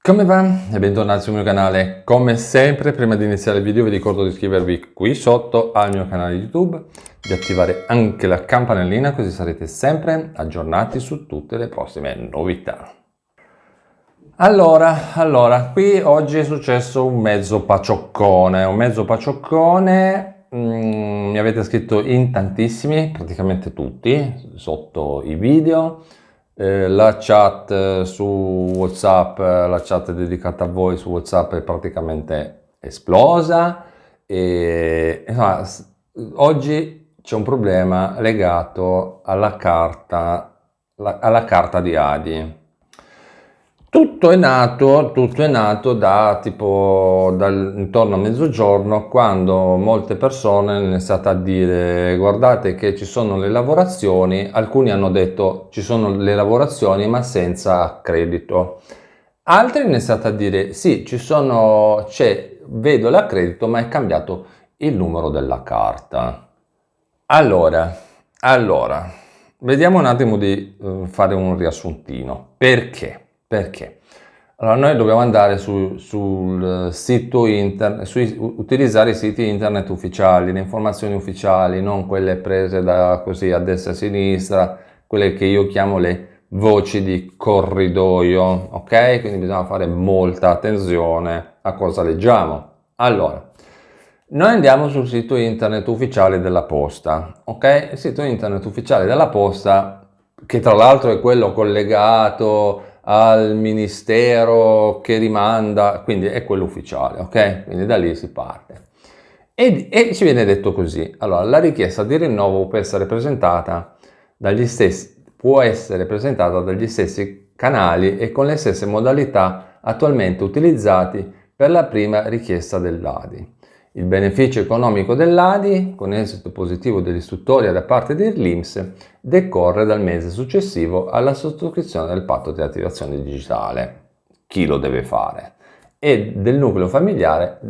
Come va? E bentornati sul mio canale. Come sempre, prima di iniziare il video vi ricordo di iscrivervi qui sotto al mio canale YouTube, di attivare anche la campanellina così sarete sempre aggiornati su tutte le prossime novità. Allora, qui oggi è successo un mezzo pacioccone, mi avete scritto in tantissimi, praticamente tutti, sotto i video. La chat su WhatsApp, la chat dedicata a voi su WhatsApp è praticamente esplosa e insomma, oggi c'è un problema legato alla carta di Adi. Tutto è nato da tipo intorno a mezzogiorno, quando molte persone hanno iniziato a dire guardate che ci sono le lavorazioni, alcuni hanno detto ci sono le lavorazioni ma senza credito, altri hanno iniziato a dire sì, vedo l'accredito ma è cambiato il numero della carta. Allora, vediamo un attimo di fare un riassuntino. Perché? Allora, noi dobbiamo andare sul sito internet, utilizzare i siti internet ufficiali, le informazioni ufficiali, non quelle prese da così a destra e a sinistra, quelle che io chiamo le voci di corridoio, ok? Quindi bisogna fare molta attenzione a cosa leggiamo. Allora, noi andiamo sul sito internet ufficiale della Posta, ok? Il sito internet ufficiale della Posta, che tra l'altro è quello collegato al ministero che rimanda, quindi è quello ufficiale, ok? Quindi da lì si parte. E ci viene detto così: allora, la richiesta di rinnovo può essere presentata dagli stessi canali e con le stesse modalità attualmente utilizzati per la prima richiesta dell'ADI. Il beneficio economico dell'ADI, con esito positivo dell'istruttoria da parte dell'INPS, decorre dal mese successivo alla sottoscrizione del patto di attivazione digitale. Chi lo deve fare? E del nucleo familiare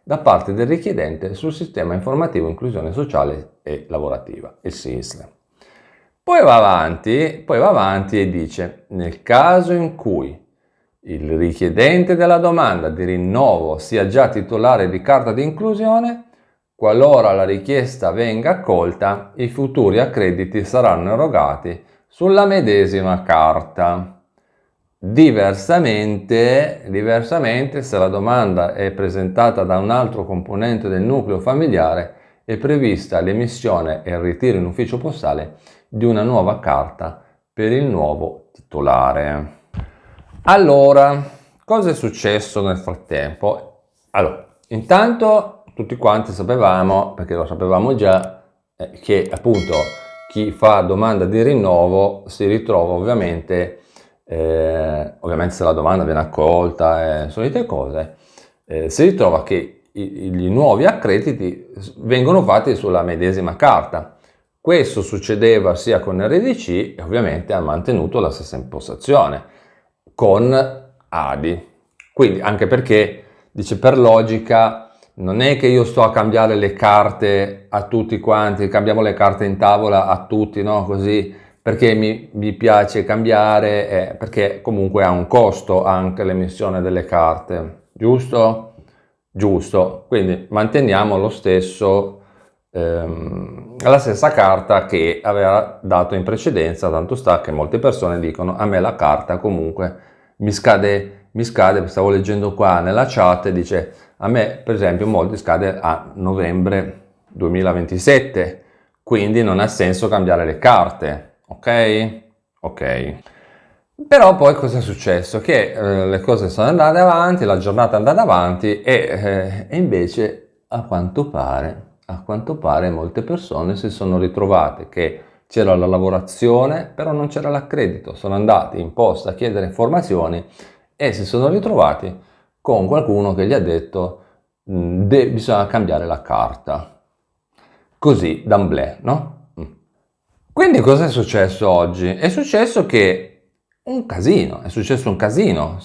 da parte del richiedente sul sistema informativo inclusione sociale e lavorativa, il SISL. Poi va avanti e dice: nel caso in cui il richiedente della domanda di rinnovo sia già titolare di carta di inclusione, qualora la richiesta venga accolta, i futuri accrediti saranno erogati sulla medesima carta. Diversamente, se la domanda è presentata da un altro componente del nucleo familiare, è prevista l'emissione e il ritiro in ufficio postale di una nuova carta per il nuovo titolare. Allora, cosa è successo nel frattempo? Allora, intanto tutti quanti sapevamo, perché lo sapevamo già, che appunto chi fa domanda di rinnovo si ritrova ovviamente se la domanda viene accolta e solite cose, si ritrova che i nuovi accrediti vengono fatti sulla medesima carta. Questo succedeva sia con RDC e ovviamente ha mantenuto la stessa impostazione con Adi. Quindi anche perché, dice, per logica non è che io sto a cambiare le carte a tutti quanti, cambiamo le carte in tavola a tutti, no? Così, perché mi piace cambiare, perché comunque ha un costo anche l'emissione delle carte, giusto? Giusto, quindi manteniamo lo stesso, la stessa carta che aveva dato in precedenza, tanto sta che molte persone dicono a me la carta comunque mi scade, stavo leggendo qua nella chat, dice a me per esempio molti scade a novembre 2027, quindi non ha senso cambiare le carte, ok? Ok. Però poi cosa è successo? Che le cose sono andate avanti, la giornata è andata avanti e invece a quanto pare molte persone si sono ritrovate che c'era la lavorazione, però non c'era l'accredito. Sono andati in posta a chiedere informazioni e si sono ritrovati con qualcuno che gli ha detto bisogna cambiare la carta. Così, d'amblè, no? Quindi cosa è successo oggi? È successo che è successo un casino,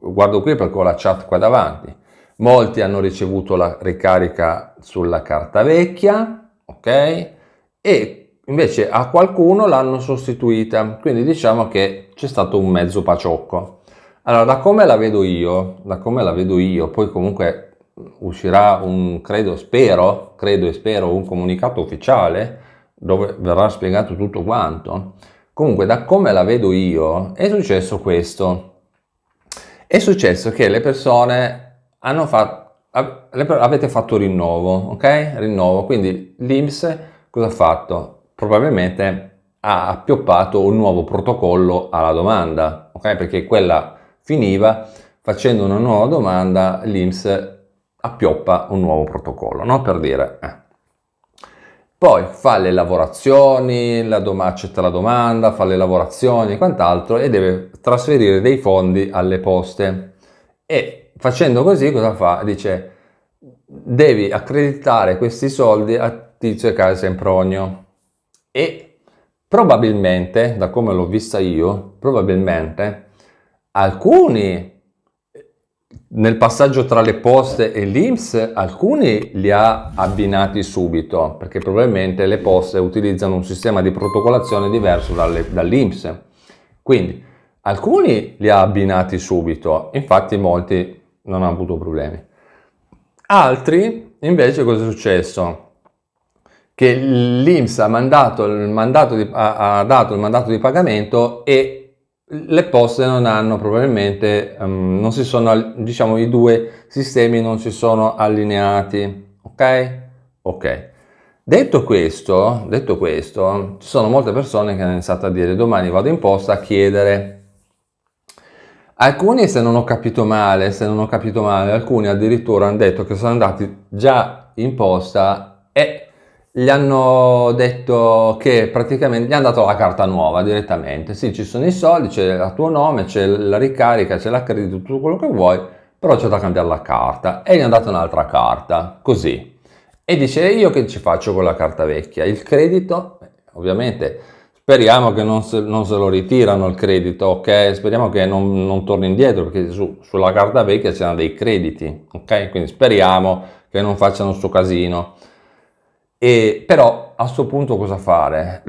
guardo qui perché ho la chat qua davanti. Molti hanno ricevuto la ricarica sulla carta vecchia, ok? E invece a qualcuno l'hanno sostituita, quindi diciamo che c'è stato un mezzo paciocco. Allora, da come la vedo io, poi comunque uscirà credo e spero, un comunicato ufficiale dove verrà spiegato tutto quanto. Comunque, da come la vedo io, è successo questo. È successo che le persone hanno avete fatto rinnovo, ok? Rinnovo, quindi l'INPS cosa ha fatto? Probabilmente ha appioppato un nuovo protocollo alla domanda, ok? Perché quella finiva, facendo una nuova domanda, l'INPS appioppa un nuovo protocollo, no? Per dire, Poi fa le lavorazioni, accetta la domanda, fa le lavorazioni e quant'altro e deve trasferire dei fondi alle poste. E facendo così cosa fa? Dice, devi accreditare questi soldi a Tizio e Caio Sempronio. E probabilmente, da come l'ho vista io, probabilmente alcuni nel passaggio tra le poste e l'INPS, alcuni li ha abbinati subito, perché probabilmente le poste utilizzano un sistema di protocollazione diverso dall'INPS. Quindi alcuni li ha abbinati subito, infatti molti non hanno avuto problemi. Altri invece cosa è successo? Che l'INPS ha dato il mandato di pagamento e le poste non hanno probabilmente, non si sono, diciamo, i due sistemi non si sono allineati, ok? Ok. Detto questo, ci sono molte persone che hanno iniziato a dire domani vado in posta a chiedere. Alcuni, se non ho capito male, alcuni addirittura hanno detto che sono andati già in posta e gli hanno detto che praticamente gli hanno dato la carta nuova direttamente. Sì, ci sono i soldi, c'è il tuo nome, c'è la ricarica, c'è l'accredito, tutto quello che vuoi, però c'è da cambiare la carta. E gli hanno dato un'altra carta, così. E dice, io che ci faccio con la carta vecchia? Il credito, ovviamente, speriamo che non se lo ritirano il credito, ok? Speriamo che non torni indietro, perché sulla carta vecchia c'erano dei crediti, ok? Quindi speriamo che non facciano sto casino. Però a sto punto cosa fare?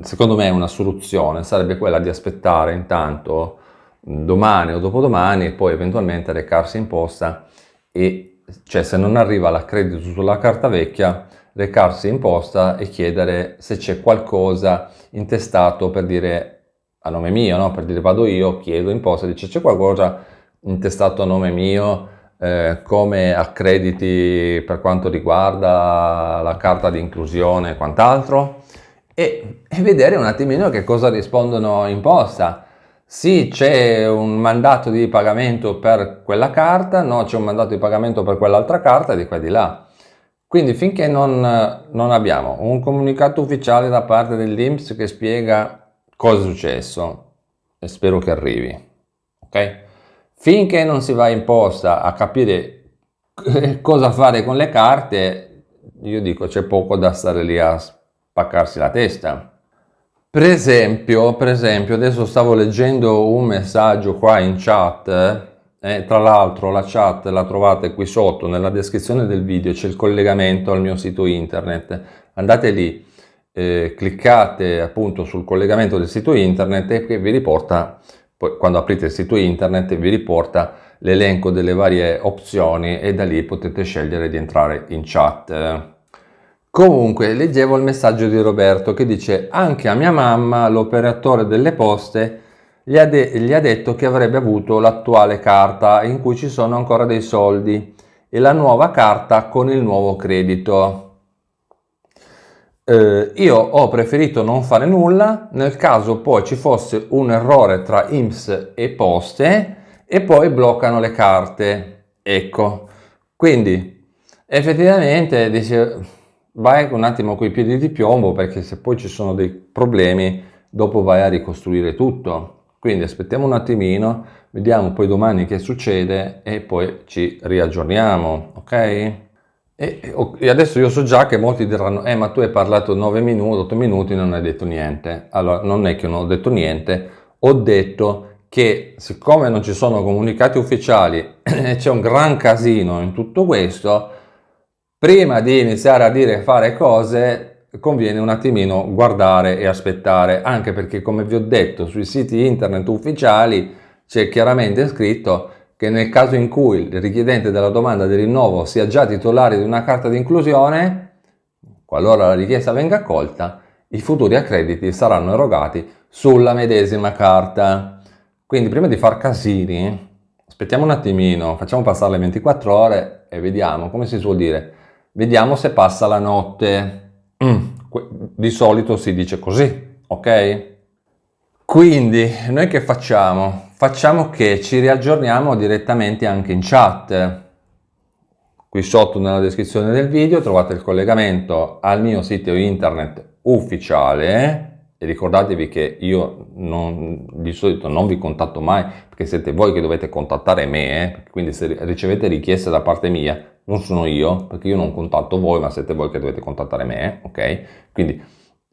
Secondo me una soluzione sarebbe quella di aspettare intanto domani o dopodomani e poi eventualmente recarsi in posta e, cioè, se non arriva l'accredito sulla carta vecchia, recarsi in posta e chiedere se c'è qualcosa intestato, per dire a nome mio, no? Per dire vado io, chiedo in posta, dice c'è qualcosa intestato a nome mio, come accrediti per quanto riguarda la carta di inclusione e quant'altro, e vedere un attimino che cosa rispondono in posta. Sì, c'è un mandato di pagamento per quella carta, no, c'è un mandato di pagamento per quell'altra carta, di qua e di là. Quindi finché non abbiamo un comunicato ufficiale da parte dell'INPS che spiega cosa è successo, e spero che arrivi, ok? Finché non si va in posta a capire cosa fare con le carte, io dico c'è poco da stare lì a spaccarsi la testa. Per esempio, adesso stavo leggendo un messaggio qua in chat, tra l'altro la chat la trovate qui sotto nella descrizione del video, c'è il collegamento al mio sito internet, andate lì, cliccate appunto sul collegamento del sito internet e che vi riporta, poi quando aprite il sito internet vi riporta l'elenco delle varie opzioni e da lì potete scegliere di entrare in chat. Comunque, leggevo il messaggio di Roberto che dice anche a mia mamma l'operatore delle poste gli ha detto che avrebbe avuto l'attuale carta in cui ci sono ancora dei soldi e la nuova carta con il nuovo credito. Io ho preferito non fare nulla nel caso poi ci fosse un errore tra INPS e poste e poi bloccano le carte. Ecco, quindi effettivamente dice vai un attimo coi piedi di piombo perché se poi ci sono dei problemi dopo vai a ricostruire tutto. Quindi aspettiamo un attimino, vediamo poi domani che succede e poi ci riaggiorniamo, ok? E adesso io so già che molti diranno, ma tu hai parlato 9 minuti, 8 minuti e non hai detto niente. Allora, non è che non ho detto niente, ho detto che siccome non ci sono comunicati ufficiali e c'è un gran casino in tutto questo, prima di iniziare a dire fare cose, conviene un attimino guardare e aspettare, anche perché, come vi ho detto, sui siti internet ufficiali c'è chiaramente scritto che nel caso in cui il richiedente della domanda di rinnovo sia già titolare di una carta di inclusione, qualora la richiesta venga accolta, i futuri accrediti saranno erogati sulla medesima carta. Quindi prima di far casini, aspettiamo un attimino, facciamo passare le 24 ore e vediamo, come si suol dire, vediamo se passa la notte. Di solito si dice così, ok? Quindi noi che facciamo? Facciamo che ci riaggiorniamo direttamente anche in chat. Qui sotto nella descrizione del video trovate il collegamento al mio sito internet ufficiale e ricordatevi che io di solito non vi contatto mai perché siete voi che dovete contattare me, quindi se ricevete richieste da parte mia non sono io, perché io non contatto voi, ma siete voi che dovete contattare me, ok? Quindi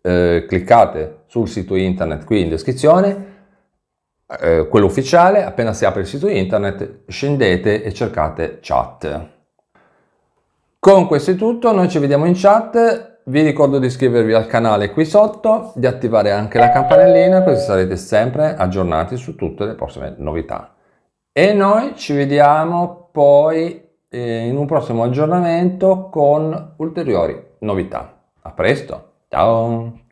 cliccate sul sito internet qui in descrizione, quello ufficiale, appena si apre il sito internet scendete e cercate chat. Con questo è tutto, noi ci vediamo in chat, vi ricordo di iscrivervi al canale qui sotto, di attivare anche la campanellina così sarete sempre aggiornati su tutte le prossime novità. E noi ci vediamo poi in un prossimo aggiornamento con ulteriori novità. A presto, ciao!